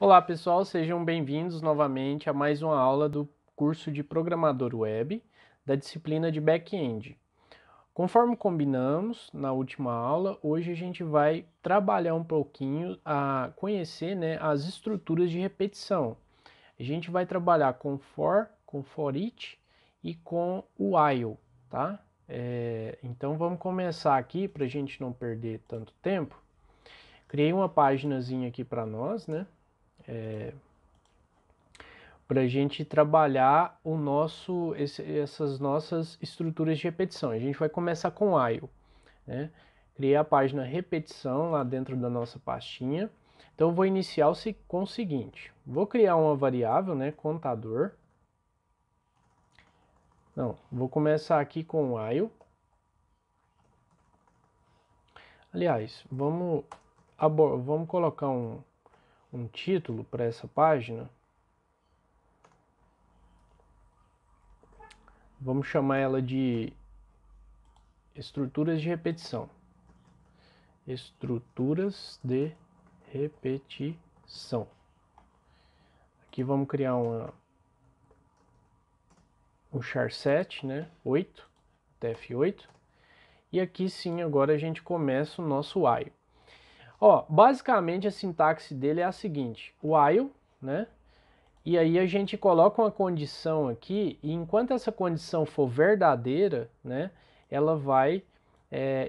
Olá pessoal, sejam bem-vindos novamente a mais uma aula do curso de Programador Web da disciplina de Back-end. Conforme combinamos na última aula, hoje a gente vai trabalhar um pouquinho a conhecer, as estruturas de repetição. A gente vai trabalhar com for each e com o while, tá? Então vamos começar aqui para a gente não perder tanto tempo. Criei uma paginazinha aqui para nós, né? Para a gente trabalhar essas nossas estruturas de repetição. A gente vai começar com while, né? Criei a página repetição lá dentro da nossa pastinha. Então eu vou iniciar com o seguinte: vou criar uma variável, né, contador. Não, vou começar aqui com while. Aliás, vamos colocar um título para essa página. Vamos chamar ela de estruturas de repetição. Estruturas de repetição. Aqui vamos criar um charset, né? 8, TF8. E aqui sim, agora a gente começa o nosso while. Ó, basicamente a sintaxe dele é a seguinte: while, né? E aí a gente coloca uma condição aqui, e enquanto essa condição for verdadeira, né, ela vai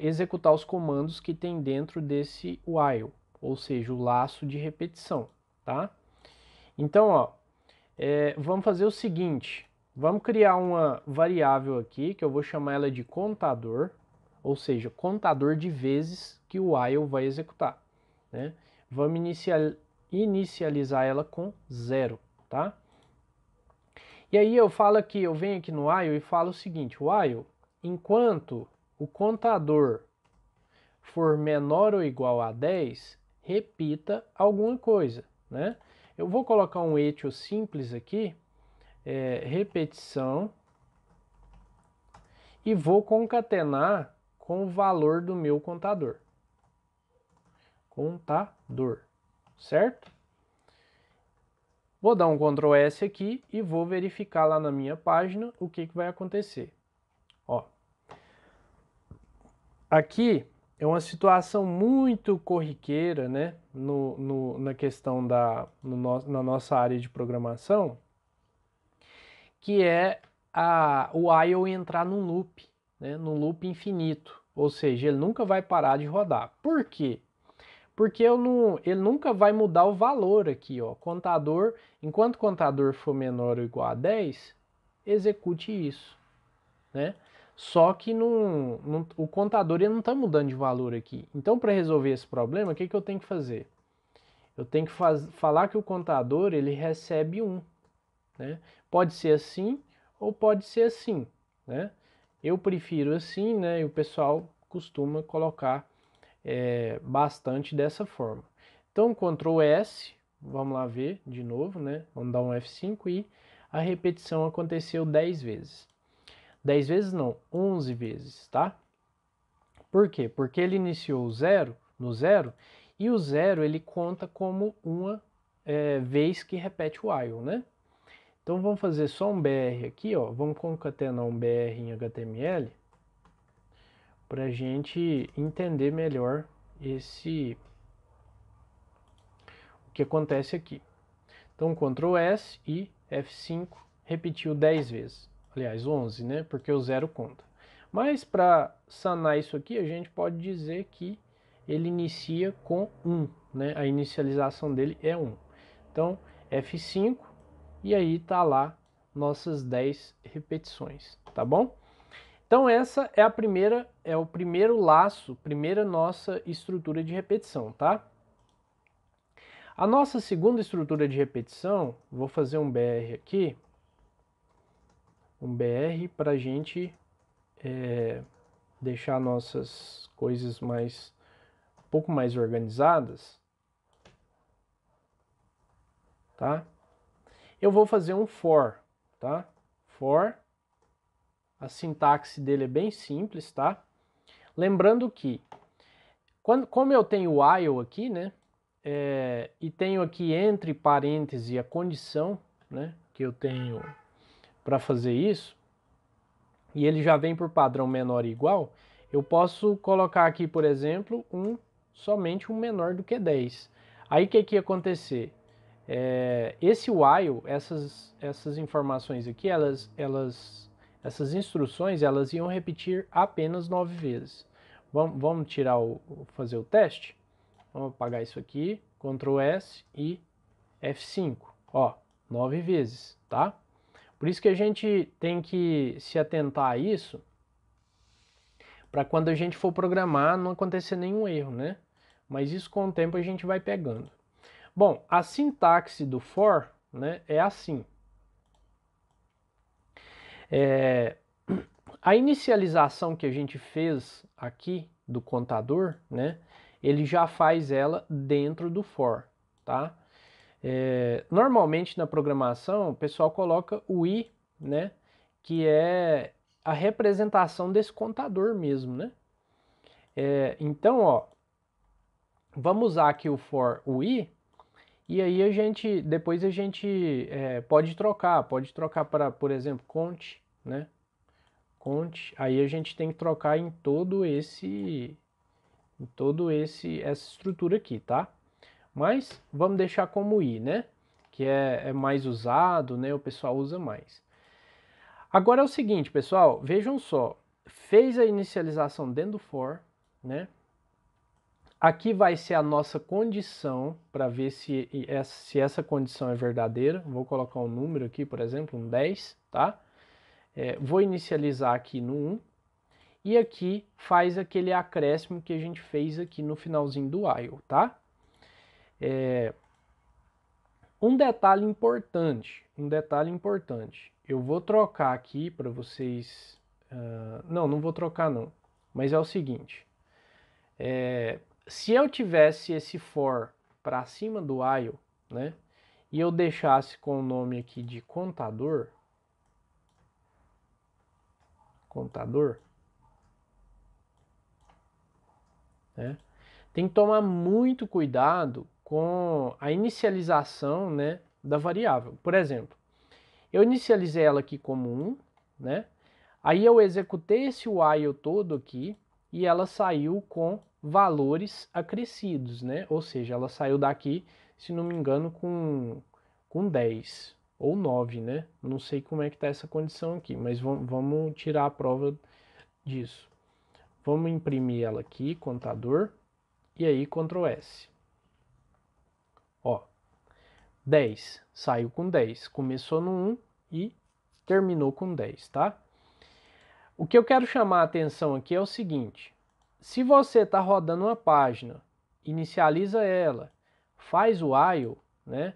executar os comandos que tem dentro desse while, ou seja, o laço de repetição, tá? Então, ó, vamos fazer o seguinte: vamos criar uma variável aqui, que eu vou chamar ela de contador, ou seja, contador de vezes que o while vai executar, né? Vamos inicializar ela com 0. Tá? E aí eu venho aqui no while e falo o seguinte: while, enquanto o contador for menor ou igual a 10, repita alguma coisa, né? Eu vou colocar um echo simples aqui, repetição, e vou concatenar com o valor do meu contador. Contador, certo? Vou dar um Ctrl S aqui e vou verificar lá na minha página o que vai acontecer. Ó, aqui é uma situação muito corriqueira, né, na questão na nossa área de programação, que é o while entrar num loop, né, num loop infinito, ou seja, ele nunca vai parar de rodar. Por quê? Porque ele nunca vai mudar o valor aqui, ó. Contador, enquanto o contador for menor ou igual a 10, execute isso, né? Só que o contador ele não está mudando de valor aqui. Então, para resolver esse problema, o que eu tenho que fazer? Eu tenho que falar que o contador ele recebe 1, né? Pode ser assim ou pode ser assim, né? Eu prefiro assim, né? E o pessoal costuma colocar bastante dessa forma. Então, Ctrl S, vamos lá ver de novo, né? Vamos dar um F5 e a repetição aconteceu 10 vezes. 10 vezes não, 11 vezes, tá? Por quê? Porque ele iniciou no 0, e o 0 ele conta como uma vez que repete o while, né? Então vamos fazer só um BR aqui, ó. Vamos concatenar um BR em HTML para a gente entender melhor o que acontece aqui. Então Ctrl S e F5 repetiu 10 vezes. Aliás, 11, né? Porque o 0 conta. Mas para sanar isso aqui, a gente pode dizer que ele inicia com 1, né? A inicialização dele é 1. Então, F5 e aí tá lá nossas 10 repetições, tá bom? Então essa é o primeiro laço, primeira nossa estrutura de repetição, tá? A nossa segunda estrutura de repetição, vou fazer um BR aqui, um BR para a gente deixar nossas coisas um pouco mais organizadas, tá? Eu vou fazer um for, tá? For, a sintaxe dele é bem simples, tá? Lembrando que, como eu tenho while aqui, né? e tenho aqui entre parênteses a condição, né, que eu tenho para fazer isso, e ele já vem por padrão menor ou igual, eu posso colocar aqui, por exemplo, somente um menor do que 10. Aí o que ia acontecer? Esse while, essas informações aqui, essas instruções, elas iam repetir apenas 9 vezes. Vamos tirar fazer o teste? Vamos apagar isso aqui, Ctrl S e F5. Ó, 9 vezes, tá? Por isso que a gente tem que se atentar a isso, para quando a gente for programar não acontecer nenhum erro, né? Mas isso com o tempo a gente vai pegando. Bom, a sintaxe do for, né, é assim. A inicialização que a gente fez aqui do contador, né, ele já faz ela dentro do for, tá? Normalmente na programação o pessoal coloca o i, né, que é a representação desse contador mesmo, né? Então, ó, vamos usar aqui o for o i, e aí depois a gente pode trocar para, por exemplo, cont, né? Cont, aí a gente tem que trocar em essa estrutura aqui, tá? Mas vamos deixar como i, né? Que é mais usado, né? O pessoal usa mais. Agora é o seguinte, pessoal, vejam só, fez a inicialização dentro do for, né? Aqui vai ser a nossa condição para ver se essa condição é verdadeira. Vou colocar um número aqui, por exemplo, um 10, tá? Vou inicializar aqui no 1. E aqui faz aquele acréscimo que a gente fez aqui no finalzinho do while, tá? Um detalhe importante. Eu vou trocar aqui para vocês... não vou trocar não. Mas é o seguinte. Se eu tivesse esse for para cima do while, né? E eu deixasse com o nome aqui de contador, né? Tem que tomar muito cuidado com a inicialização, né, da variável. Por exemplo, eu inicializei ela aqui como 1, né? Aí eu executei esse while todo aqui e ela saiu com valores acrescidos, né? Ou seja, ela saiu daqui, se não me engano, com 10 ou 9, né? Não sei como é que está essa condição aqui, mas vamos tirar a prova disso. Vamos imprimir ela aqui, contador, e aí Ctrl S. Ó, 10, saiu com 10, começou no 1 e terminou com 10, tá? O que eu quero chamar a atenção aqui é o seguinte, se você está rodando uma página, inicializa ela, faz o while, né?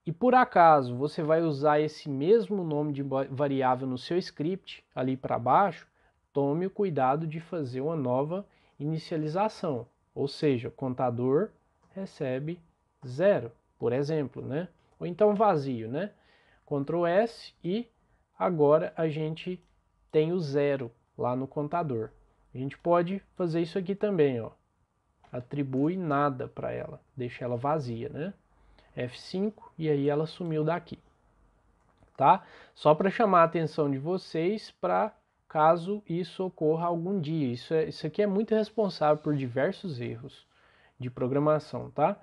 E por acaso você vai usar esse mesmo nome de variável no seu script, ali para baixo, tome o cuidado de fazer uma nova inicialização. Ou seja, o contador recebe 0, por exemplo, né? Ou então vazio, né? Ctrl S e agora a gente tem o 0 lá no contador. A gente pode fazer isso aqui também, ó. Atribui nada para ela, deixa ela vazia, né? F5 e aí ela sumiu daqui, tá? Só para chamar a atenção de vocês para caso isso ocorra algum dia. Isso aqui é muito responsável por diversos erros de programação, tá?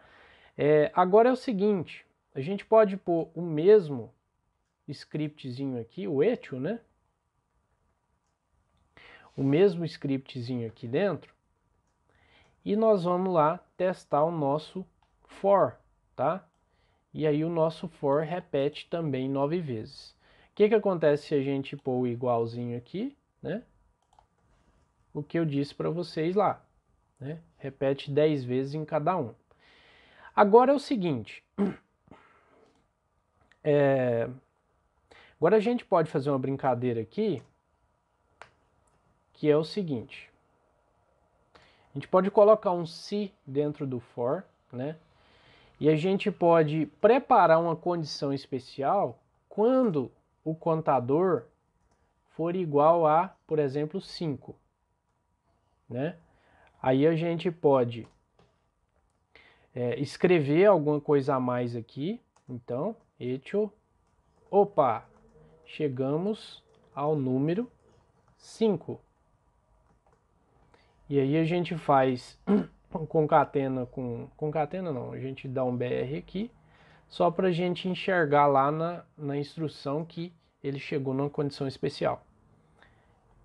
Agora é o seguinte, a gente pode pôr o mesmo scriptzinho aqui, o echo, né? O mesmo scriptzinho aqui dentro e nós vamos lá testar o nosso for, tá? E aí o nosso for repete também 9 vezes. O que acontece se a gente pôr o igualzinho aqui, né? O que eu disse para vocês lá, né? Repete 10 vezes em cada um. Agora é o seguinte, agora a gente pode fazer uma brincadeira aqui, que é o seguinte, a gente pode colocar um se dentro do for, né? E a gente pode preparar uma condição especial quando o contador for igual a, por exemplo, 5, né? Aí a gente pode escrever alguma coisa a mais aqui. Então, opa, chegamos ao número 5. E aí a gente faz concatena não, a gente dá um BR aqui, só para a gente enxergar lá na instrução que ele chegou numa condição especial.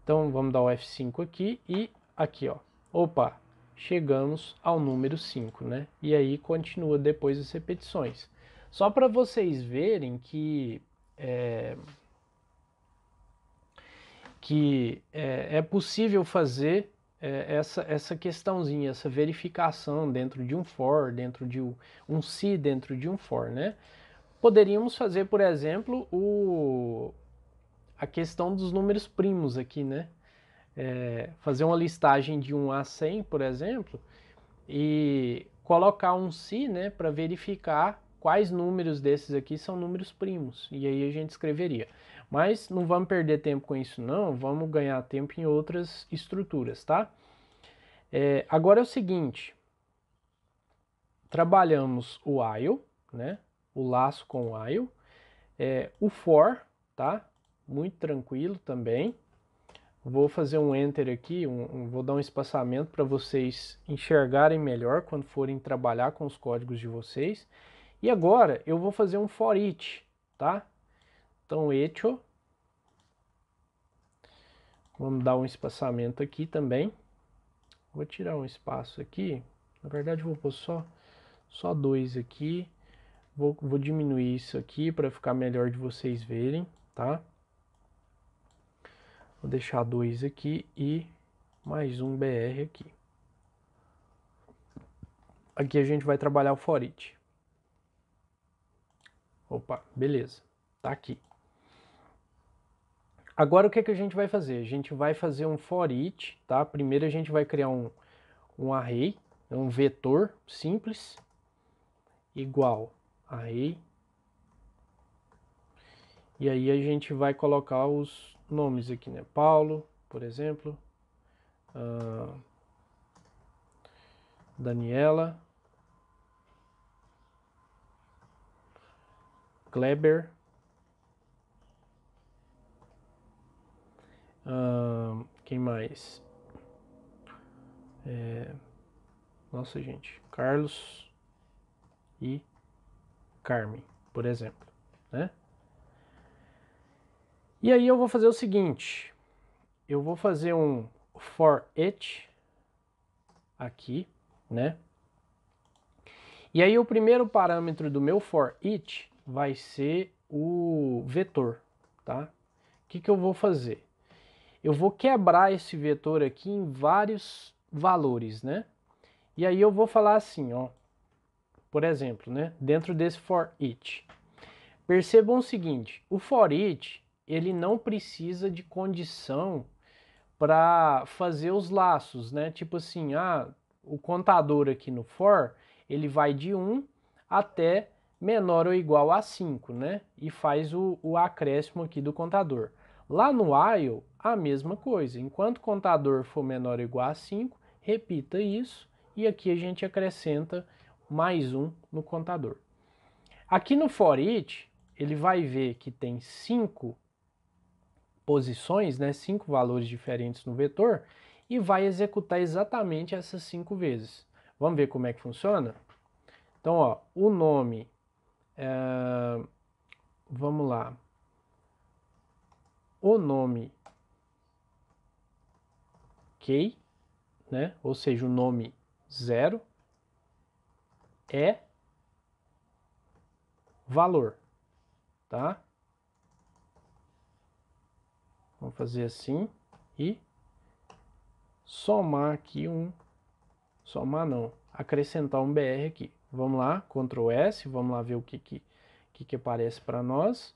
Então vamos dar o F5 aqui e aqui, ó. Opa, chegamos ao número 5, né? E aí continua depois as repetições. Só para vocês verem que é possível fazer essa questãozinha, essa verificação dentro de um for, dentro de um se dentro de um for, né? Poderíamos fazer, por exemplo, a questão dos números primos aqui, né? Fazer uma listagem de 1 a 100, por exemplo, e colocar um se, né, para verificar quais números desses aqui são números primos. E aí a gente escreveria. Mas não vamos perder tempo com isso não, vamos ganhar tempo em outras estruturas, tá? Agora é o seguinte, trabalhamos o while, né? O laço com o while, o for, tá? Muito tranquilo também. Vou fazer um enter aqui, vou dar um espaçamento para vocês enxergarem melhor quando forem trabalhar com os códigos de vocês. E agora eu vou fazer um for each, tá? Então echo, vamos dar um espaçamento aqui também. Vou tirar um espaço aqui, na verdade vou pôr só 2 aqui. Vou diminuir isso aqui para ficar melhor de vocês verem, tá? Vou deixar 2 aqui e mais um BR aqui. Aqui a gente vai trabalhar o for each. Opa, beleza, tá aqui. Agora o que a gente vai fazer? A gente vai fazer um for each, tá? Primeiro a gente vai criar um array, um vetor simples, igual array. E aí a gente vai colocar os nomes aqui, né? Paulo, por exemplo. Daniela. Kleber. Quem mais? Nossa, gente. Carlos e Carmen, por exemplo, né? E aí eu vou fazer o seguinte. Eu vou fazer um for each aqui, né? E aí o primeiro parâmetro do meu for each vai ser o vetor, tá? O que eu vou fazer? Eu vou quebrar esse vetor aqui em vários valores, né? E aí eu vou falar assim, ó. Por exemplo, né? Dentro desse for each. Percebam o seguinte, o for each, ele não precisa de condição para fazer os laços, né? Tipo assim, o contador aqui no for, ele vai de 1 até menor ou igual a 5, né? E faz o acréscimo aqui do contador. Lá no while, a mesma coisa. Enquanto o contador for menor ou igual a 5, repita isso. E aqui a gente acrescenta mais 1 no contador. Aqui no for each, ele vai ver que tem 5 posições, né, 5 valores diferentes no vetor, e vai executar exatamente essas 5 vezes. Vamos ver como é que funciona? Então, ó, o nome, vamos lá, o nome key, né, ou seja, o nome 0 é valor, tá? Vamos fazer assim e somar aqui somar não, acrescentar um BR aqui. Vamos lá, Ctrl S, vamos lá ver o que aparece para nós.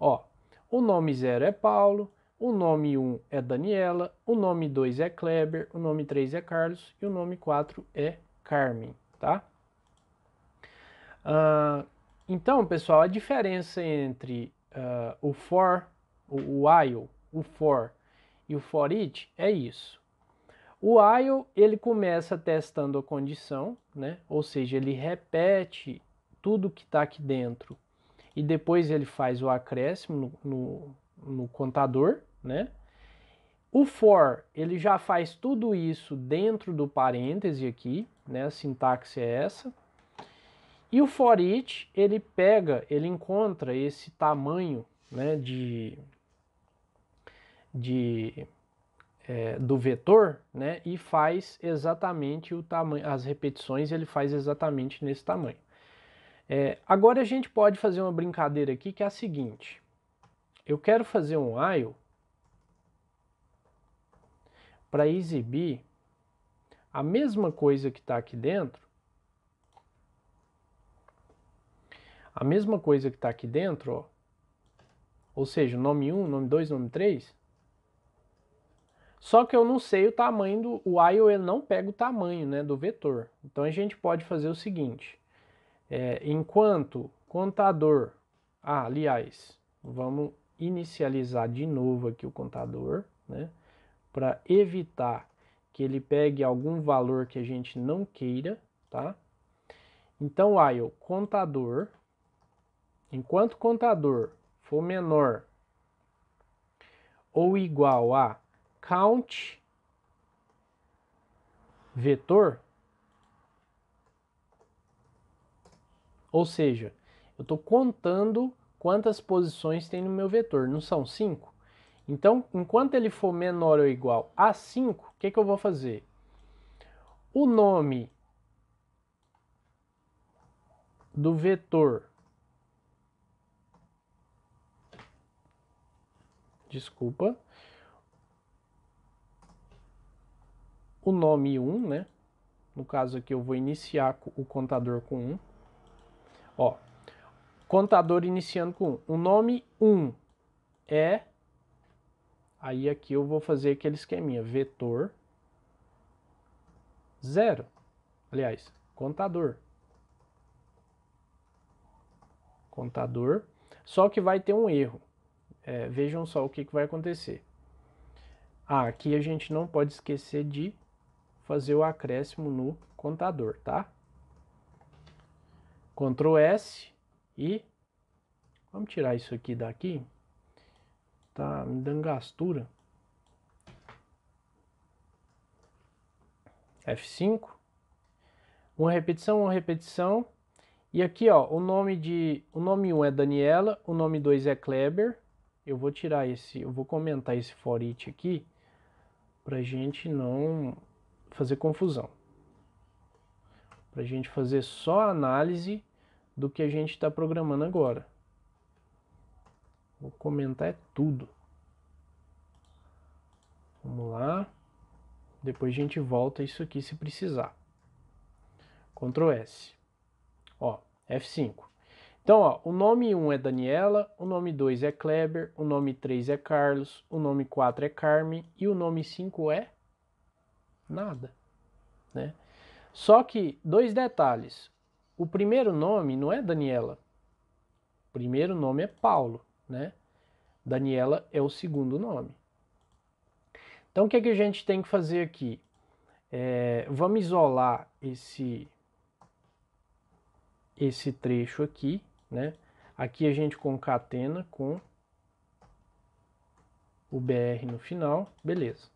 Ó, o nome 0 é Paulo, o nome 1 é Daniela, o nome 2 é Kleber, o nome 3 é Carlos e o nome 4 é Carmen, tá? Então, pessoal, a diferença entre o for, o while, o for e o for each é isso. O while, ele começa testando a condição, né? Ou seja, ele repete tudo que está aqui dentro e depois ele faz o acréscimo no contador, né? O for, ele já faz tudo isso dentro do parêntese aqui, né? A sintaxe é essa. E o for each, ele encontra esse tamanho, né, do vetor, né, e faz exatamente o tamanho, as repetições ele faz exatamente nesse tamanho. Agora a gente pode fazer uma brincadeira aqui que é a seguinte: eu quero fazer um while para exibir a mesma coisa que está aqui dentro, ó, ou seja, nome 1, nome 2, nome 3, só que eu não sei o tamanho do while, ele não pega o tamanho, né, do vetor. Então a gente pode fazer o seguinte: enquanto contador, aliás, vamos inicializar de novo aqui o contador, né, para evitar que ele pegue algum valor que a gente não queira, tá? Então while contador, enquanto contador for menor ou igual a count vetor, ou seja, eu estou contando quantas posições tem no meu vetor, não são 5? Então, enquanto ele for menor ou igual a 5, o que eu vou fazer? O nome do vetor, o nome 1, né? No caso aqui eu vou iniciar o contador com 1. Ó, contador iniciando com 1. O nome 1 é... Aí aqui eu vou fazer aquele esqueminha, vetor 0. Aliás, contador. Só que vai ter um erro. Vejam só o que vai acontecer. Aqui a gente não pode esquecer de fazer o acréscimo no contador, tá? Ctrl S e vamos tirar isso aqui daqui. Tá me dando gastura. F5. Uma repetição. E aqui, ó, o nome 1 é Daniela, o nome 2 é Kleber. Eu vou comentar esse for each aqui pra gente não fazer confusão. Pra gente fazer só a análise do que a gente está programando agora. Vou comentar tudo. Vamos lá. Depois a gente volta isso aqui se precisar. Ctrl S. Ó, F5. Então, ó, o nome 1 é Daniela, o nome 2 é Kleber, o nome 3 é Carlos, o nome 4 é Carmen e o nome 5 é nada, né? Só que, dois detalhes. O primeiro nome não é Daniela. O primeiro nome é Paulo, né? Daniela é o segundo nome. Então, o que a gente tem que fazer aqui? Vamos isolar esse trecho aqui, né? Aqui a gente concatena com o BR no final, beleza.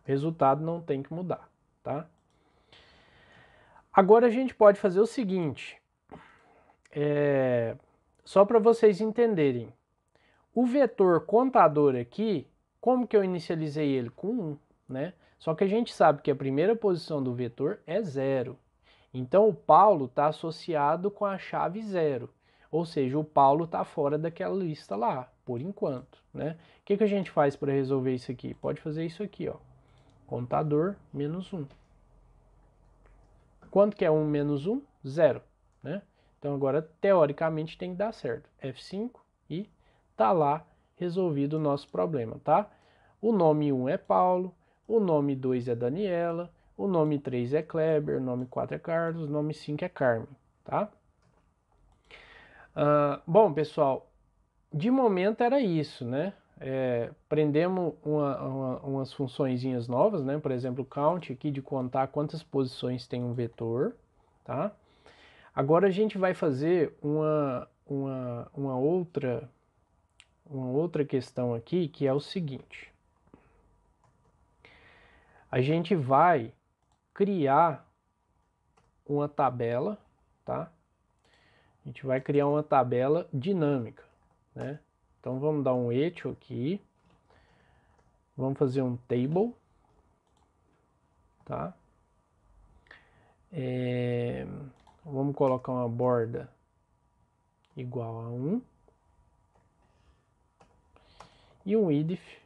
O resultado não tem que mudar, tá? Agora a gente pode fazer o seguinte, só para vocês entenderem. O vetor contador aqui, como que eu inicializei ele? Com 1, né? Só que a gente sabe que a primeira posição do vetor é 0. Então o Paulo está associado com a chave 0. Ou seja, o Paulo está fora daquela lista lá, por enquanto, né? O que a gente faz para resolver isso aqui? Pode fazer isso aqui, ó. Contador menos 1. Quanto que é 1 menos 1? 0, né? Então agora, teoricamente, tem que dar certo. F5 e tá lá resolvido o nosso problema, tá? O nome 1 é Paulo, o nome 2 é Daniela, o nome 3 é Kleber, o nome 4 é Carlos, o nome 5 é Carmen, tá? Bom, pessoal, de momento era isso, né? prendemos umas funçõezinhas novas, né? Por exemplo, count aqui de contar quantas posições tem um vetor, tá? Agora a gente vai fazer uma outra questão aqui, que é o seguinte. A gente vai criar uma tabela, tá? A gente vai criar uma tabela dinâmica, né? Então vamos dar um echo aqui. Vamos fazer um table, tá? Vamos colocar uma borda igual a 1 e um idif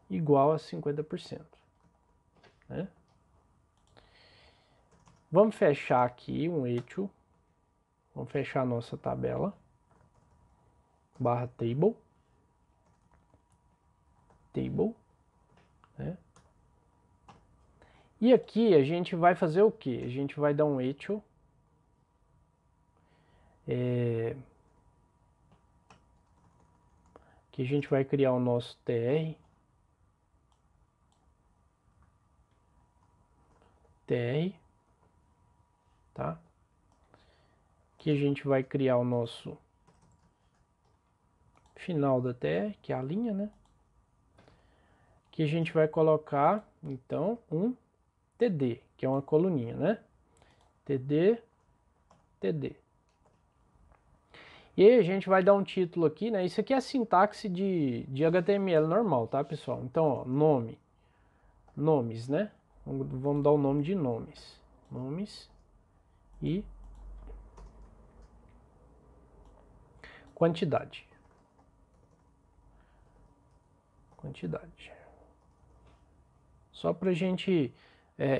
igual a 50%, né? Vamos fechar aqui um echo, vamos fechar a nossa tabela, barra table, né? E aqui a gente vai fazer o que? A gente vai dar um echo, que a gente vai criar o nosso tr, tá? Que a gente vai criar o nosso final da tr, que é a linha, né? Que a gente vai colocar, então, um td, que é uma coluninha, né? td. E aí a gente vai dar um título aqui, né? Isso aqui é a sintaxe de HTML normal, tá, pessoal? Então, ó, nomes, né? Vamos dar o nome de nomes. Nomes e quantidade. Só para a gente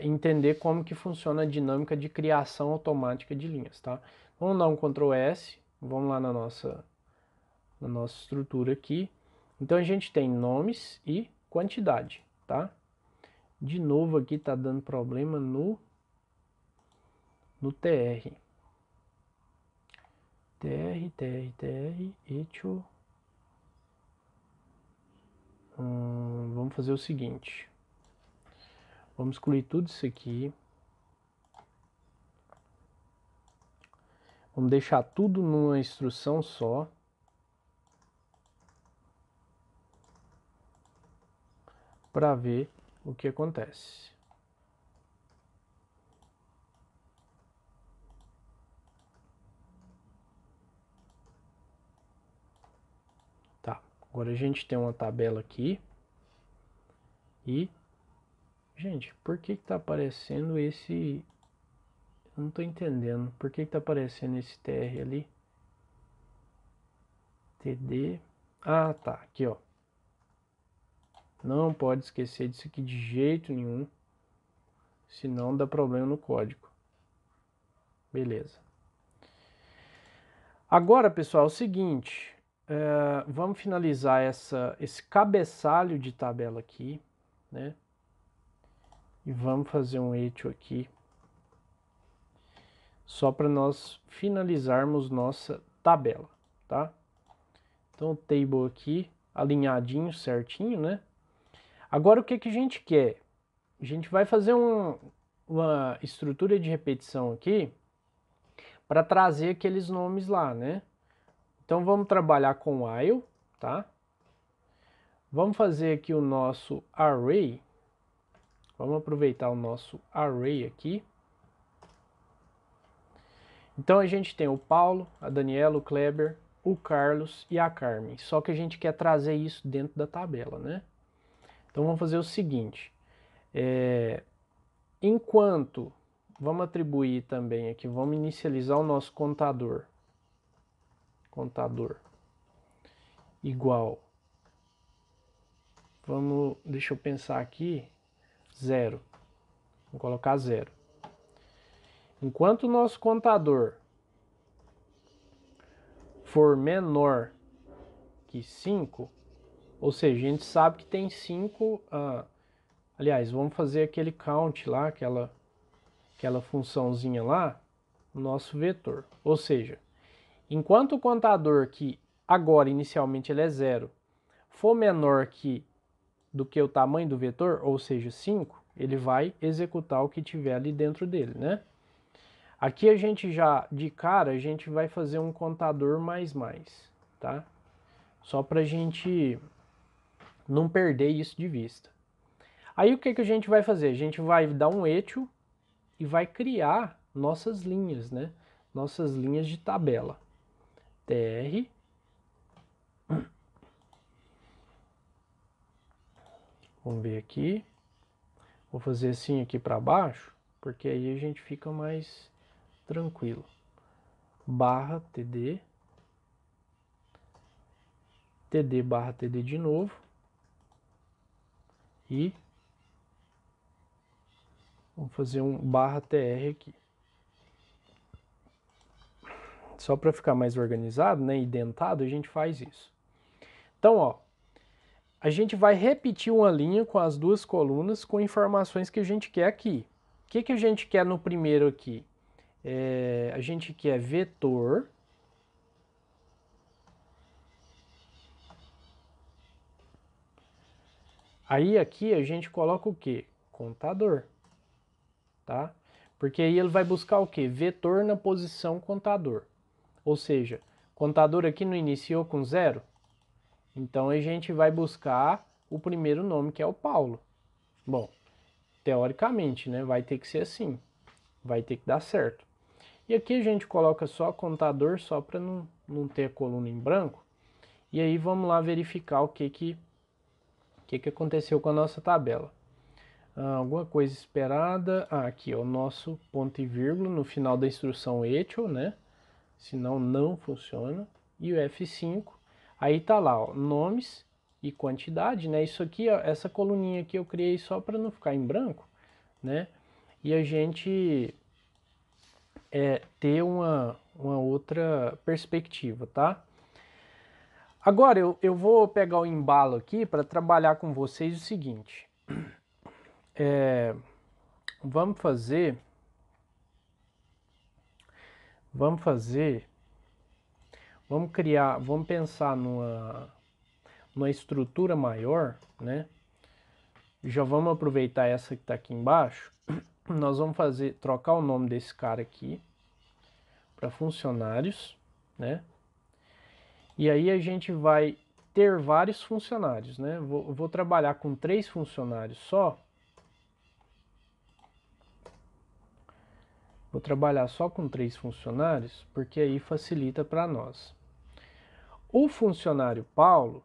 entender como que funciona a dinâmica de criação automática de linhas, tá? Vamos dar um Ctrl S, vamos lá na nossa estrutura aqui. Então a gente tem nomes e quantidade, tá? De novo aqui tá dando problema no tr. Echo. Vamos fazer o seguinte. Vamos excluir tudo isso aqui. Vamos deixar tudo numa instrução só. Para ver o que acontece. Tá, agora a gente tem uma tabela aqui. E, gente, por que tá aparecendo esse... Eu não tô entendendo. Por que tá aparecendo esse tr ali? td... Ah, tá, aqui, ó. Não pode esquecer disso aqui de jeito nenhum. Senão dá problema no código. Beleza. Agora, pessoal, é o seguinte. Vamos finalizar esse cabeçalho de tabela aqui, né? E vamos fazer um echo aqui. Só para nós finalizarmos nossa tabela, tá? Então o table aqui, alinhadinho, certinho, né? Agora o que a gente quer? A gente vai fazer uma estrutura de repetição aqui para trazer aqueles nomes lá, né? Então vamos trabalhar com while, tá? Vamos fazer aqui o nosso array. Vamos aproveitar o nosso array aqui. Então a gente tem o Paulo, a Daniela, o Kleber, o Carlos e a Carmen. Só que a gente quer trazer isso dentro da tabela, né? Então vamos fazer o seguinte. Enquanto, vamos atribuir também aqui, vamos inicializar o nosso contador. Contador igual. Deixa eu pensar aqui. 0. Vou colocar 0. Enquanto o nosso contador for menor que 5, ou seja, a gente sabe que tem 5... aliás, vamos fazer aquele count lá, aquela funçãozinha lá, no nosso vetor. Ou seja, Enquanto o contador, que agora inicialmente ele é 0, for menor do que o tamanho do vetor, ou seja, 5, ele vai executar o que tiver ali dentro dele, né? Aqui a gente já, de cara, a gente vai fazer um contador mais, tá? Só para a gente não perder isso de vista. Aí o que a gente vai fazer? A gente vai dar um eixo e vai criar nossas linhas, né? Nossas linhas de tabela. TR. Vamos ver aqui. Vou fazer assim aqui para baixo, porque aí a gente fica mais tranquilo. Barra TD. TD barra TD de novo. E vamos fazer um barra TR aqui. Só para ficar mais organizado, né, identado, a gente faz isso. Então, ó, a gente vai repetir uma linha com as duas colunas com informações que a gente quer aqui. O que a gente quer no primeiro aqui? A gente quer vetor. Aí aqui a gente coloca o quê? Contador, tá? Porque aí ele vai buscar o quê? Vetor na posição contador. Ou seja, contador aqui não iniciou com 0? Então a gente vai buscar o primeiro nome, que é o Paulo. Bom, teoricamente, né, vai ter que ser assim. Vai ter que dar certo. E aqui a gente coloca só contador, só para não ter a coluna em branco. E aí vamos lá verificar o que aconteceu com a nossa tabela. Alguma coisa esperada. Aqui ó, o nosso ponto e vírgula no final da instrução echo, né? Senão não funciona. E o F5. Aí tá lá, ó, nomes e quantidade, né? Isso aqui, ó, essa coluninha aqui eu criei só para não ficar em branco, né? E a gente ter uma outra perspectiva, tá? Agora eu vou pegar o embalo aqui para trabalhar com vocês o seguinte. Vamos criar, vamos pensar numa estrutura maior, né? Já vamos aproveitar essa que está aqui embaixo. Nós vamos trocar o nome desse cara aqui para funcionários, né? E aí a gente vai ter vários funcionários, né? Vou trabalhar com 3 funcionários só. Vou trabalhar só com 3 funcionários, porque aí facilita para nós. O funcionário Paulo,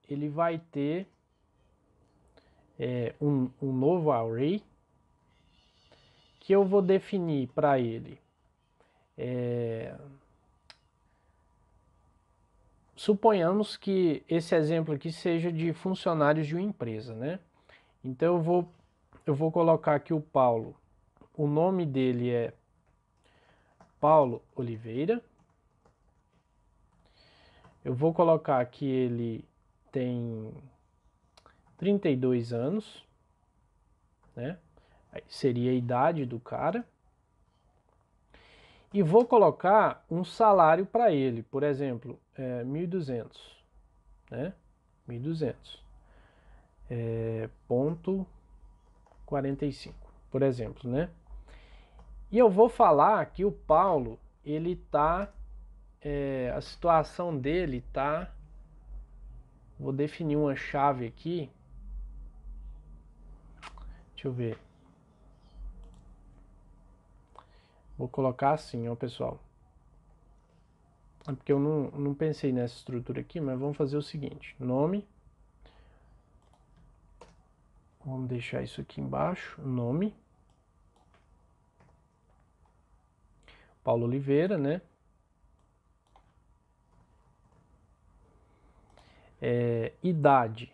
ele vai ter um novo array, que eu vou definir para ele. Suponhamos que esse exemplo aqui seja de funcionários de uma empresa, né? Então eu vou colocar aqui o Paulo. O nome dele é Paulo Oliveira. Eu vou colocar que ele tem 32 anos, né? Aí seria a idade do cara. E vou colocar um salário para ele, por exemplo, 1.200, né? 1.200. Ponto 45, por exemplo, né? E eu vou falar que o Paulo, ele tá, a situação dele tá, vou definir uma chave aqui, deixa eu ver, vou colocar assim, ó, pessoal, é porque eu não pensei nessa estrutura aqui, mas vamos fazer o seguinte, nome, vamos deixar isso aqui embaixo, nome, Paulo Oliveira, né? Idade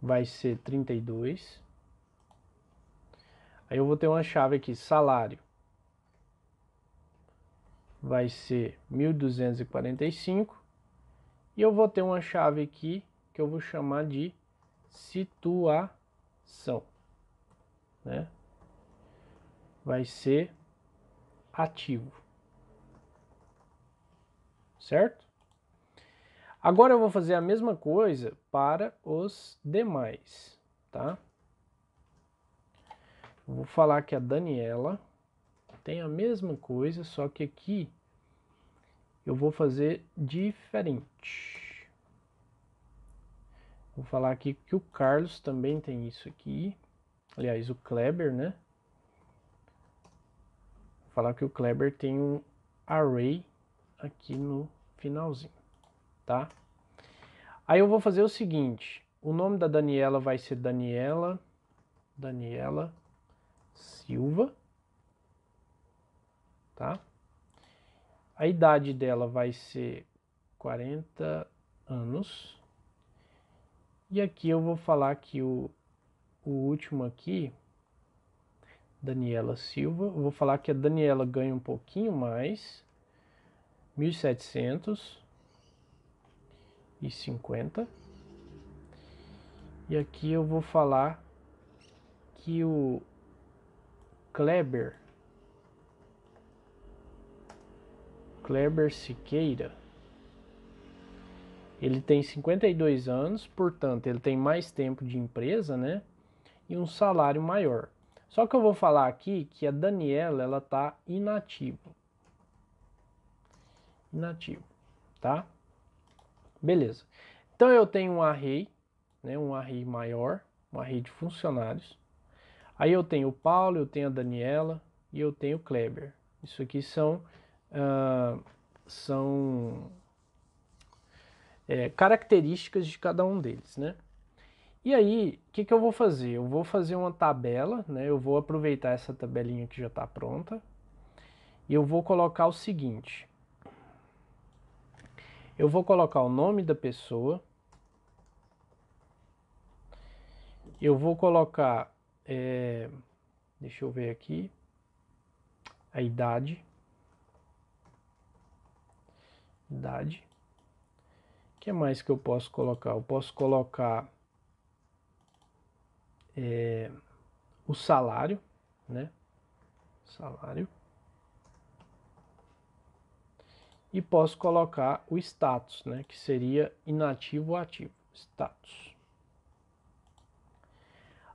vai ser 32. Aí eu vou ter uma chave aqui, salário vai ser 1.245. E eu vou ter uma chave aqui que eu vou chamar de situação, né? Vai ser ativo. Certo? Agora eu vou fazer a mesma coisa para os demais, tá? Eu vou falar que a Daniela tem a mesma coisa, só que aqui eu vou fazer diferente. Vou falar aqui que o Carlos também tem isso aqui. Aliás, o Kleber, né? Vou falar que o Kleber tem um array aqui no finalzinho, tá? Aí eu vou fazer o seguinte, o nome da Daniela vai ser Daniela Silva, tá? A idade dela vai ser 40 anos. E aqui eu vou falar que o último aqui, Daniela Silva, eu vou falar que a Daniela ganha um pouquinho mais, 1.750. E aqui eu vou falar que o Kleber Siqueira, ele tem 52 anos, portanto, ele tem mais tempo de empresa, né? E um salário maior. Só que eu vou falar aqui que a Daniela, ela tá inativa. Inativo, tá? Beleza. Então eu tenho um array, né? Um array maior, um array de funcionários. Aí eu tenho o Paulo, eu tenho a Daniela e eu tenho o Kleber. Isso aqui são características de cada um deles, né? E aí, o que eu vou fazer? Eu vou fazer uma tabela, né? Eu vou aproveitar essa tabelinha que já está pronta e eu vou colocar o seguinte. Eu vou colocar o nome da pessoa, eu vou colocar, deixa eu ver aqui, a idade. O que mais que eu posso colocar? Eu posso colocar o salário, né? Salário. E posso colocar o status, né? Que seria inativo ou ativo. Status.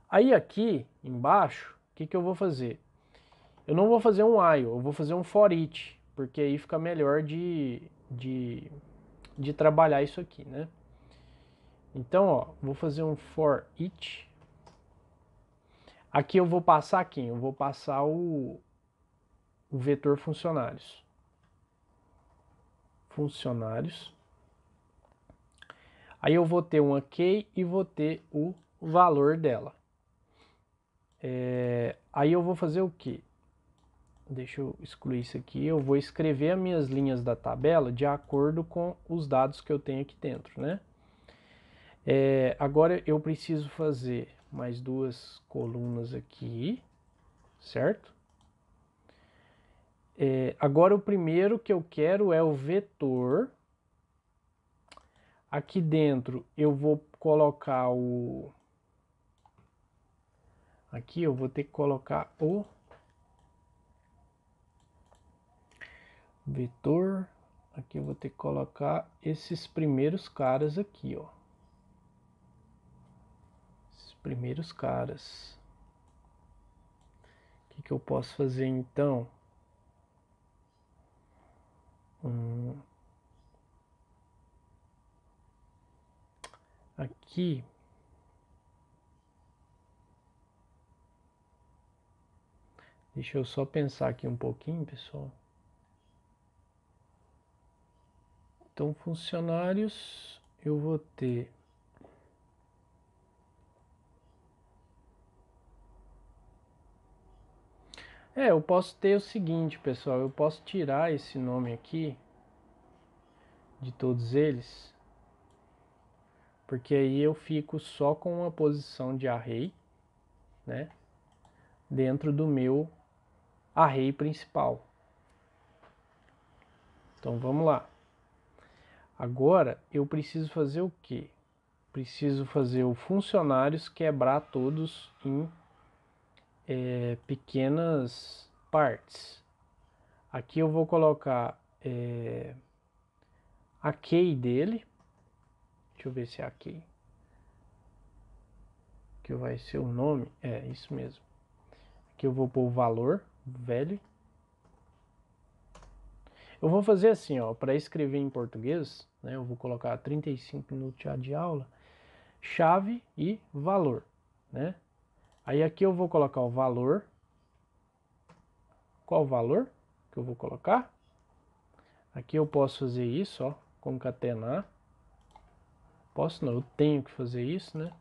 Aí aqui embaixo, o que eu vou fazer? Eu não vou fazer um while, eu vou fazer um for each, porque aí fica melhor de trabalhar isso aqui, né? Então, ó, vou fazer um for each. Aqui eu vou passar quem? Eu vou passar o vetor funcionários. Aí eu vou ter uma key e vou ter o valor dela. Aí eu vou fazer o quê? Deixa eu excluir isso aqui. Eu vou escrever as minhas linhas da tabela de acordo com os dados que eu tenho aqui dentro, né? Agora eu preciso fazer mais duas colunas aqui, certo? Agora o primeiro que eu quero é o vetor. Aqui dentro eu vou colocar o... Aqui eu vou ter que colocar o vetor. Aqui eu vou ter que colocar esses primeiros caras aqui, ó. Esses primeiros caras. O que eu posso fazer então? Aqui deixa eu só pensar aqui um pouquinho, pessoal. Então, funcionários, eu vou ter eu posso ter o seguinte, pessoal, eu posso tirar esse nome aqui de todos eles, porque aí eu fico só com uma posição de array, né, dentro do meu array principal. Então vamos lá. Agora eu preciso fazer o quê? Preciso fazer o funcionários quebrar todos em pequenas partes. Aqui eu vou colocar a key dele. Deixa eu ver se é a key. Que vai ser o nome. É, isso mesmo. Aqui eu vou pôr o valor, velho. Eu vou fazer assim, ó, para escrever em português, né? Eu vou colocar 35 minutos já de aula, chave e valor, né? Aí aqui eu vou colocar o valor. Qual o valor que eu vou colocar? Aqui eu posso fazer isso, ó, concatenar. Posso não, eu tenho que fazer isso, né?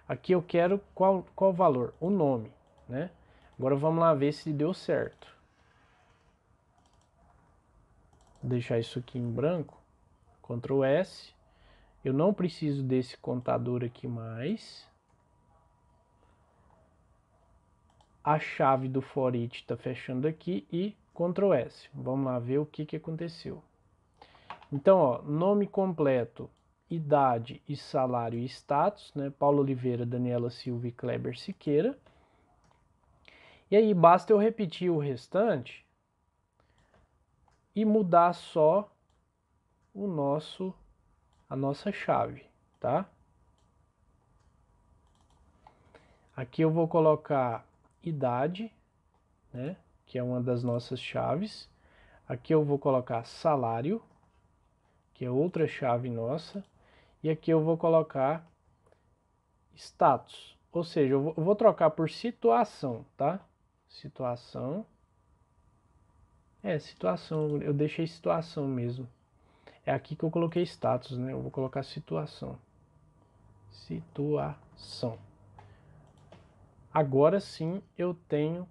Aqui eu quero qual valor? O nome, né? Agora vamos lá ver se deu certo. Vou deixar isso aqui em branco. Ctrl S. Eu não preciso desse contador aqui mais. A chave do for each está fechando aqui e Ctrl S. Vamos lá ver o que aconteceu. Então, ó, nome completo, idade e salário e status, né? Paulo Oliveira, Daniela Silva e Kleber Siqueira. E aí basta eu repetir o restante e mudar só a nossa chave, tá? Aqui eu vou colocar idade, né? Que é uma das nossas chaves. Aqui eu vou colocar salário, que é outra chave nossa. E aqui eu vou colocar status, ou seja, eu vou trocar por situação, tá? Situação. Situação, eu deixei situação mesmo. É aqui que eu coloquei status, né? Eu vou colocar situação. Situação. Agora sim eu tenho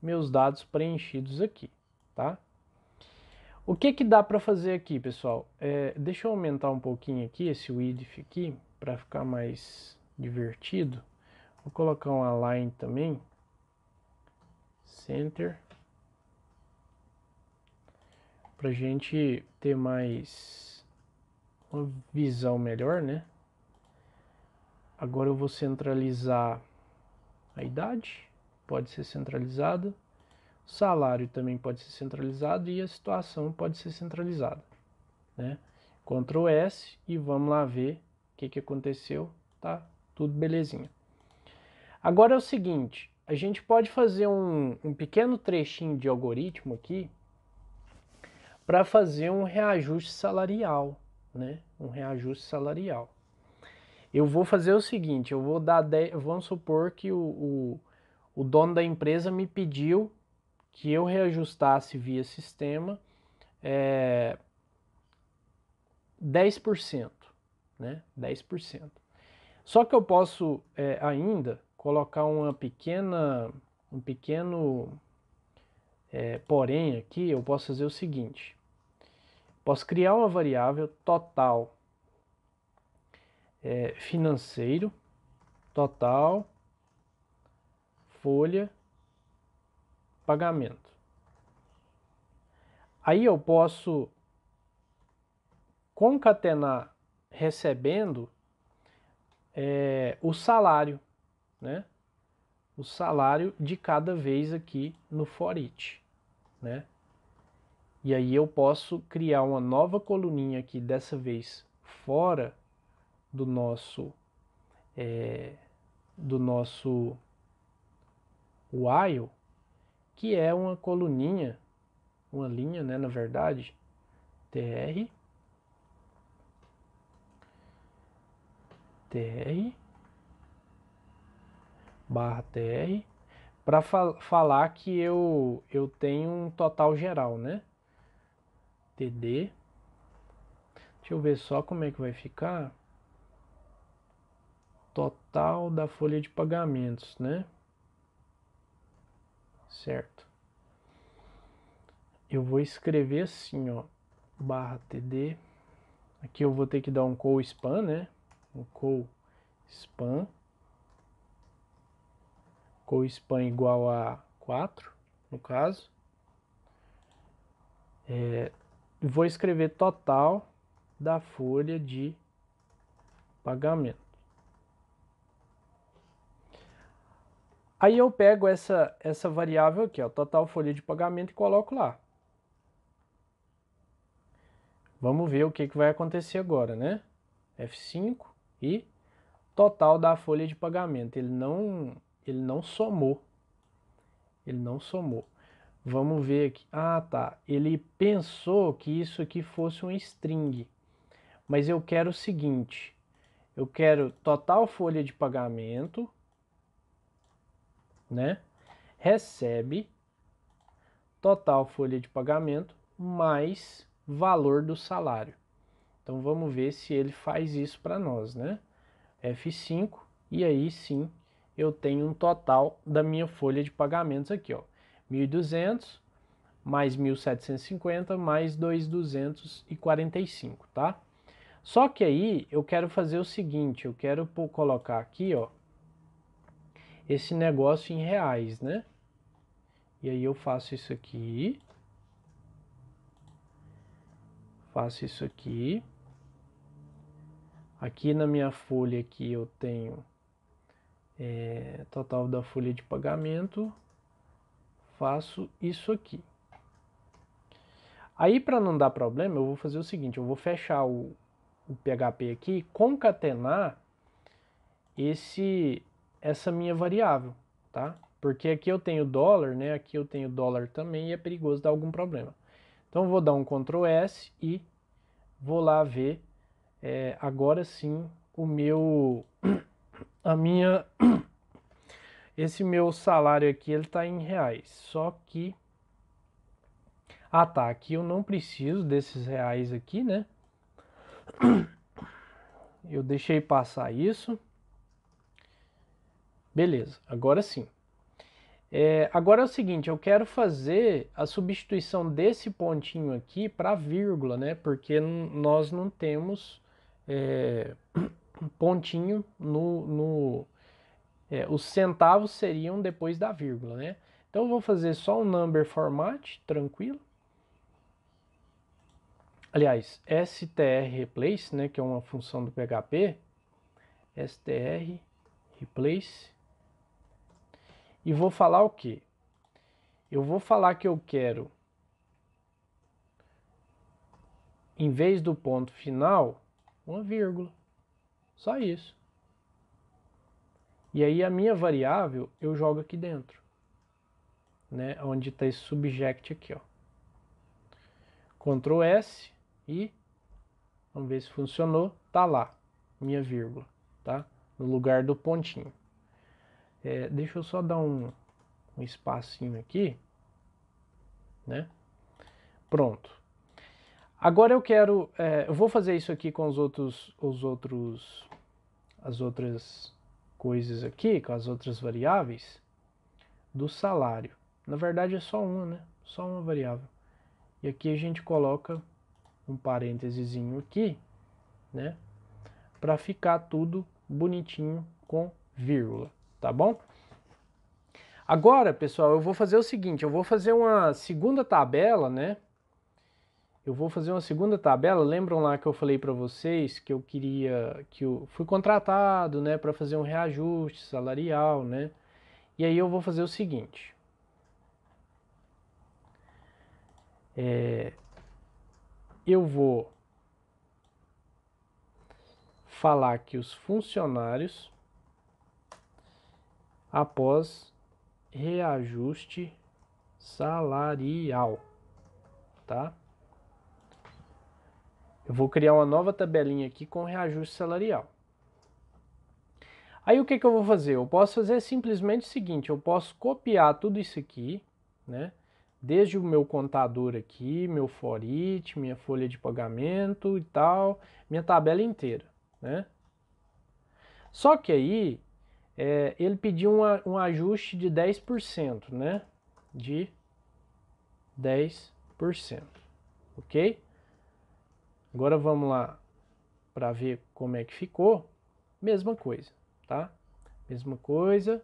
meus dados preenchidos aqui, tá? O que dá para fazer aqui, pessoal? Deixa eu aumentar um pouquinho aqui esse width aqui para ficar mais divertido. Vou colocar um align também. Center. Pra gente ter mais uma visão melhor, né? Agora eu vou centralizar a idade, pode ser centralizada. O salário também pode ser centralizado e a situação pode ser centralizada, né? Ctrl S e vamos lá ver o que aconteceu. Tá tudo belezinha. Agora é o seguinte, a gente pode fazer um pequeno trechinho de algoritmo aqui para fazer um reajuste salarial, né? Um reajuste salarial. Eu vou fazer o seguinte, eu vou dar 10, vamos supor que o dono da empresa me pediu que eu reajustasse via sistema 10%, né? 10%. Só que eu posso ainda colocar um pequeno porém aqui, eu posso fazer o seguinte, posso criar uma variável total financeiro, total, folha, pagamento. Aí eu posso concatenar recebendo o salário, né? O salário de cada vez aqui no for each, né? E aí eu posso criar uma nova coluninha aqui, dessa vez fora do nosso while, que é uma coluninha, uma linha, né, na verdade, tr barra tr, para falar que eu tenho um total geral, né? td, deixa eu ver só como é que vai ficar. Total da folha de pagamentos, né? Certo. Eu vou escrever assim, ó, barra td. Aqui eu vou ter que dar um call span, né? Um call span. Call span igual a 4, no caso. Vou escrever total da folha de pagamento. Aí eu pego essa variável aqui, ó, total folha de pagamento, e coloco lá, Vamos ver o que vai acontecer agora, né? F5 e total da folha de pagamento. Ele não somou. Ele não somou. Vamos ver aqui. Ah, tá. Ele pensou que isso aqui fosse um string. Mas eu quero o seguinte. Eu quero total folha de pagamento, né? Recebe total folha de pagamento mais valor do salário. Então vamos ver se ele faz isso para nós, né? F5 e aí sim eu tenho um total da minha folha de pagamentos aqui, ó. 1.200 mais 1.750 mais 2.245, tá? Só que aí eu quero fazer o seguinte, eu quero colocar aqui, ó, esse negócio em reais, né? E aí eu faço isso aqui. Faço isso aqui. Aqui na minha folha aqui eu tenho total da folha de pagamento. Faço isso aqui. Aí para não dar problema eu vou fazer o seguinte, eu vou fechar o PHP aqui, concatenar essa minha variável, tá? Porque aqui eu tenho dólar, né? Aqui eu tenho dólar também e é perigoso dar algum problema. Então eu vou dar um Ctrl S e vou lá ver agora sim esse meu salário aqui ele tá em reais. Só que tá, aqui eu não preciso desses reais aqui, né? Eu deixei passar isso. Beleza, agora sim. Agora é o seguinte, eu quero fazer a substituição desse pontinho aqui para vírgula, né? Porque nós não temos pontinho os centavos seriam depois da vírgula, né? Então eu vou fazer só um number format, tranquilo. Aliás, str replace, né? Que é uma função do PHP. Str replace. E vou falar o quê? Eu vou falar que eu quero, em vez do ponto final, uma vírgula. Só isso. E aí a minha variável eu jogo aqui dentro, né? Onde está esse subject aqui, ó. Ctrl S e vamos ver se funcionou. Tá lá, minha vírgula, tá? No lugar do pontinho. Deixa eu só dar um espacinho aqui, né? Pronto. Agora eu quero, eu vou fazer isso aqui com as outras coisas aqui, com as outras variáveis do salário. Na verdade é só uma, né? Só uma variável. E aqui a gente coloca um parênteses aqui, né? Para ficar tudo bonitinho com vírgula, tá bom? Agora, pessoal, eu vou fazer o seguinte, eu vou fazer uma segunda tabela, né? Eu vou fazer uma segunda tabela. Lembram lá que eu falei para vocês que eu fui contratado, né, para fazer um reajuste salarial, né? E aí eu vou fazer o seguinte. Eu vou falar que os funcionários após reajuste salarial, tá? Eu vou criar uma nova tabelinha aqui com reajuste salarial. Aí o que eu vou fazer? Eu posso fazer simplesmente o seguinte, eu posso copiar tudo isso aqui, né? Desde o meu contador aqui, meu for each, minha folha de pagamento e tal, minha tabela inteira, né? Só que aí, ele pediu um ajuste de 10%, né? De 10%, ok? Agora vamos lá para ver como é que ficou. Mesma coisa, tá? Mesma coisa.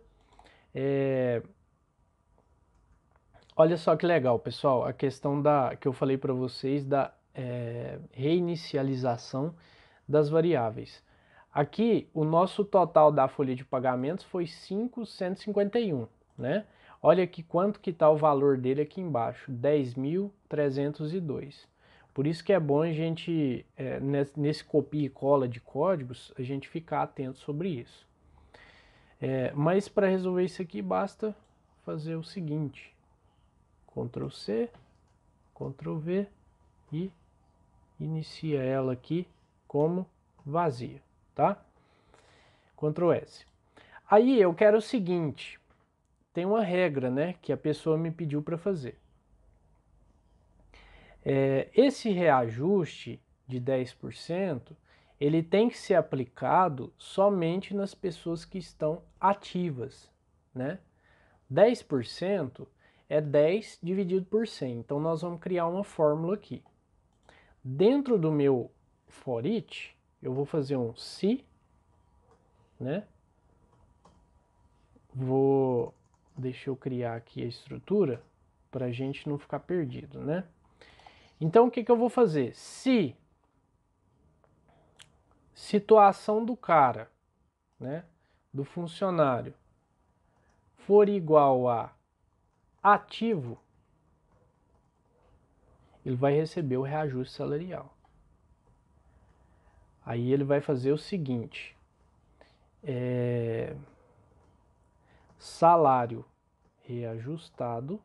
Olha só que legal, pessoal, a questão que eu falei para vocês da reinicialização das variáveis. Aqui, o nosso total da folha de pagamentos foi 5.151, né? Olha aqui quanto que está o valor dele aqui embaixo, 10.302. Por isso que é bom a gente, nesse copia e cola de códigos, a gente ficar atento sobre isso. Mas para resolver isso aqui, basta fazer o seguinte: Ctrl C, Ctrl V e inicia ela aqui como vazia, tá? Ctrl S. Aí eu quero o seguinte, tem uma regra, né, que a pessoa me pediu para fazer. Esse reajuste de 10%, ele tem que ser aplicado somente nas pessoas que estão ativas, né? 10% é 10 dividido por 100, então nós vamos criar uma fórmula aqui. Dentro do meu for each, eu vou fazer um se, né? Deixa eu criar aqui a estrutura para a gente não ficar perdido, né? Então o que eu vou fazer? Se situação do cara, né, do funcionário, for igual a ativo, ele vai receber o reajuste salarial. Aí ele vai fazer o seguinte: salário reajustado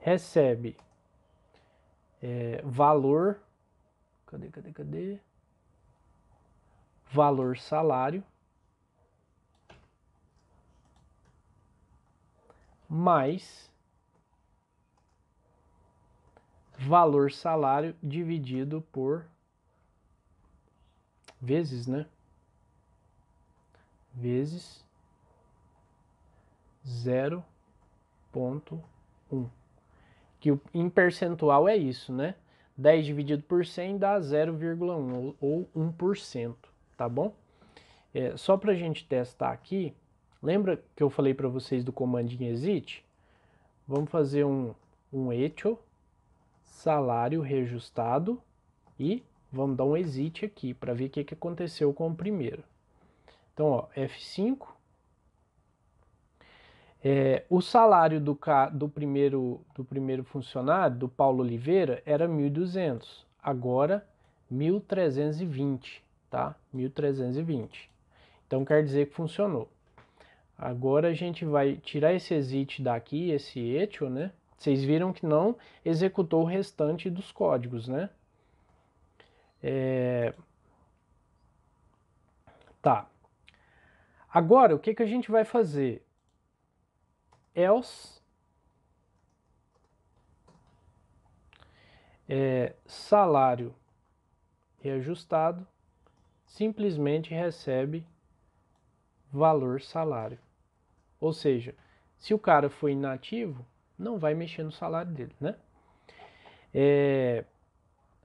recebe valor, cadê? Valor salário mais valor salário dividido por vezes, né? Vezes 0,1. Que em percentual é isso, né? 10 dividido por 100 dá 0,1 ou 1%, tá bom? Só para a gente testar aqui, lembra que eu falei para vocês do comandinho exit? Vamos fazer um echo, salário reajustado, e vamos dar um exit aqui para ver o que aconteceu com o primeiro. Então, ó, F5. O salário do primeiro funcionário, do Paulo Oliveira, era 1.200. Agora, 1.320, tá? 1.320. Então, quer dizer que funcionou. Agora, a gente vai tirar esse exit daqui, esse echo, né? Vocês viram que não executou o restante dos códigos, né? Tá. Agora, o que a gente vai fazer? Else salário reajustado simplesmente recebe valor salário. Ou seja, se o cara for inativo, não vai mexer no salário dele, né?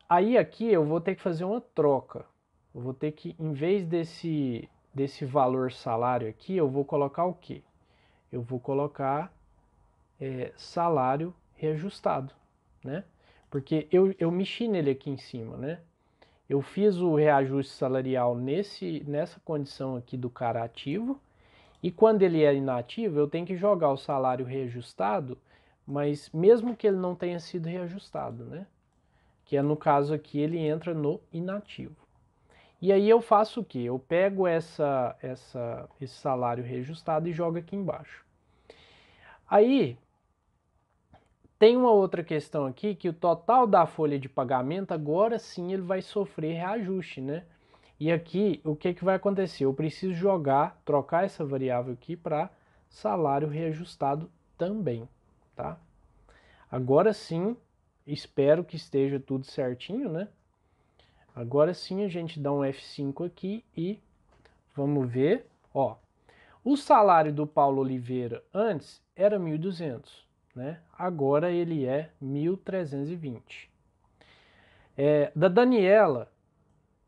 Aí aqui eu vou ter que fazer uma troca. Eu vou ter que, em vez desse valor salário aqui, eu vou colocar o quê? Eu vou colocar salário reajustado, né? Porque eu mexi nele aqui em cima, né? Eu fiz o reajuste salarial nessa condição aqui do cara ativo, e quando ele é inativo, eu tenho que jogar o salário reajustado, mas mesmo que ele não tenha sido reajustado, né? Que é no caso aqui, ele entra no inativo. E aí eu faço o quê? Eu pego esse salário reajustado e jogo aqui embaixo. Aí, tem uma outra questão aqui, que o total da folha de pagamento, agora sim ele vai sofrer reajuste, né? E aqui, o que vai acontecer? Eu preciso trocar essa variável aqui para salário reajustado também, tá? Agora sim, espero que esteja tudo certinho, né? Agora sim a gente dá um F5 aqui e vamos ver, ó. O salário do Paulo Oliveira antes era 1.200, né? Agora ele é 1.320. Da Daniela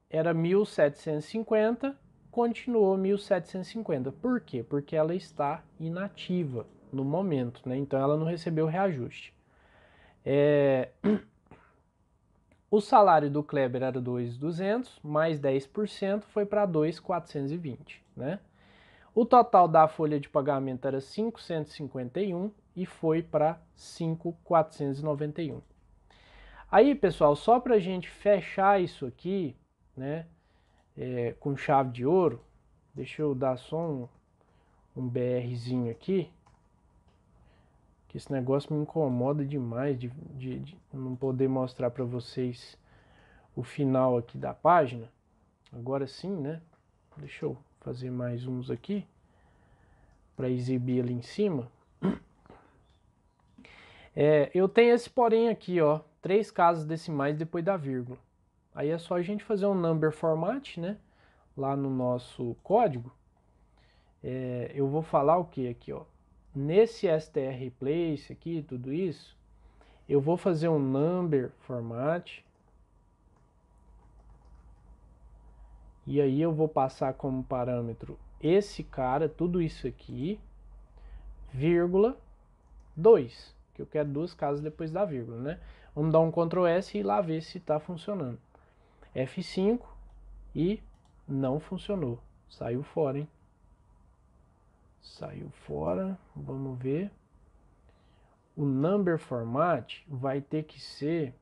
era 1.750, continuou 1.750. Por quê? Porque ela está inativa no momento, né? Então ela não recebeu reajuste. O salário do Kleber era 2.200, mais 10% foi para 2.420, né? O total da folha de pagamento era 551 e foi para 5.491. Aí, pessoal, só para a gente fechar isso aqui, né, com chave de ouro, deixa eu dar só um BRzinho aqui, que esse negócio me incomoda demais de não poder mostrar para vocês o final aqui da página. Agora sim, né? Deixa eu fazer mais uns aqui para exibir ali em cima. Eu tenho esse porém aqui, ó, 3 casas decimais depois da vírgula. Aí é só a gente fazer um number format, né? Lá no nosso código. Eu vou falar o que aqui, ó? Nesse str replace aqui, tudo isso, eu vou fazer um number format. E aí eu vou passar como parâmetro esse cara, tudo isso aqui, vírgula 2, que eu quero 2 casas depois da vírgula, né? Vamos dar um Ctrl S e ir lá ver se está funcionando. F5 e não funcionou. Saiu fora, hein? Saiu fora. Vamos ver. O number format vai ter que ser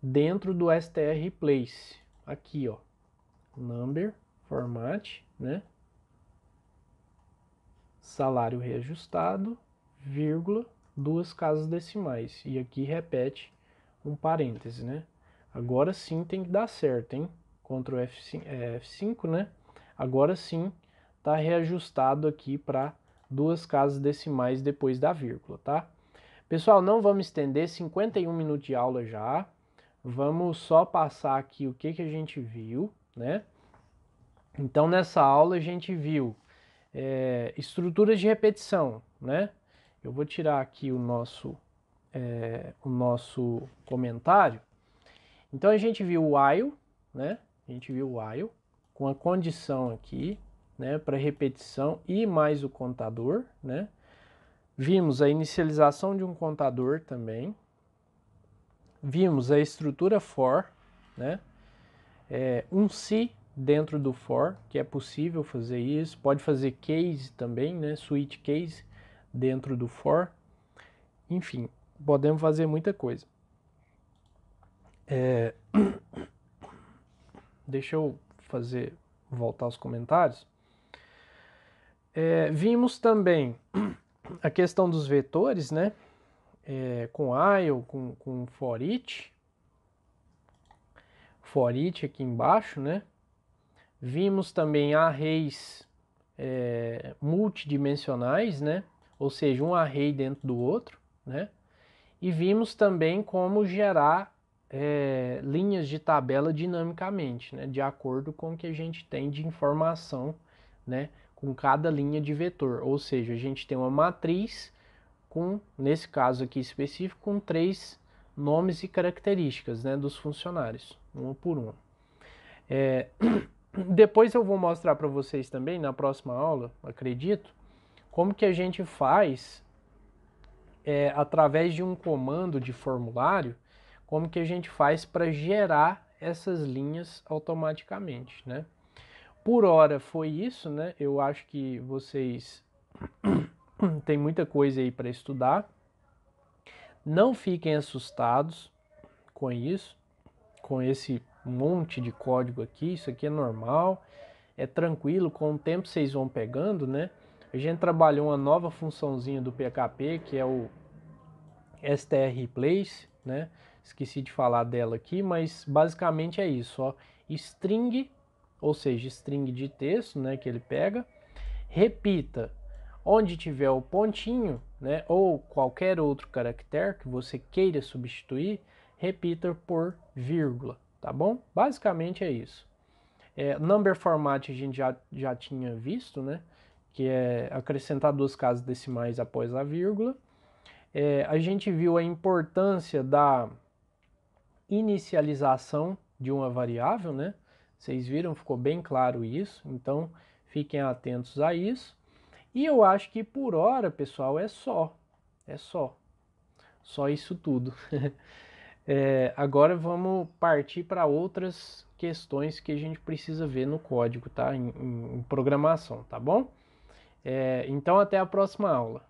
dentro do str replace. Aqui, ó. Number format, né? Salário reajustado, vírgula, 2 casas decimais. E aqui repete um parêntese, né? Agora sim tem que dar certo, hein? Ctrl F5, né? Agora sim tá reajustado aqui para 2 casas decimais depois da vírgula, tá? Pessoal, não vamos estender, 51 minutos de aula já. Vamos só passar aqui o que a gente viu, né? Então, nessa aula a gente viu estruturas de repetição, né? Eu vou tirar aqui o nosso comentário. Então, a gente viu o while, né? A gente viu o while com a condição aqui, né? Para repetição e mais o contador, né? Vimos a inicialização de um contador também. Vimos a estrutura for, né? Um se dentro do for, que é possível fazer isso. Pode fazer case também, né? Switch case dentro do for. Enfim, podemos fazer muita coisa. Deixa eu voltar aos comentários. Vimos também a questão dos vetores, né? Com while, com for each. For each aqui embaixo, né? Vimos também arrays multidimensionais, né? Ou seja, um array dentro do outro, né? E vimos também como gerar linhas de tabela dinamicamente, né? De acordo com o que a gente tem de informação, né? Com cada linha de vetor. Ou seja, a gente tem uma matriz com, nesse caso aqui específico, com 3 nomes e características, né? Dos funcionários, uma por uma. Depois eu vou mostrar para vocês também, na próxima aula, acredito, como que a gente faz, através de um comando de formulário, como que a gente faz para gerar essas linhas automaticamente, né? Por hora foi isso, né? Eu acho que vocês têm muita coisa aí para estudar. Não fiquem assustados com isso, com esse monte de código aqui. Isso aqui é normal, é tranquilo, com o tempo vocês vão pegando, né? A gente trabalhou uma nova funçãozinha do PHP, que é o str replace, né? Esqueci de falar dela aqui, mas basicamente é isso, ó. String, ou seja, string de texto, né, que ele pega, repita onde tiver o pontinho, né, ou qualquer outro caractere que você queira substituir, repita por vírgula, tá bom? Basicamente é isso. Number format a gente já tinha visto, né, que é acrescentar 2 casas decimais após a vírgula. A gente viu a importância da inicialização de uma variável, né? Vocês viram, ficou bem claro isso, então fiquem atentos a isso. E eu acho que por hora, pessoal, é só isso tudo. Agora vamos partir para outras questões que a gente precisa ver no código, tá? Em programação, tá bom? Então até a próxima aula.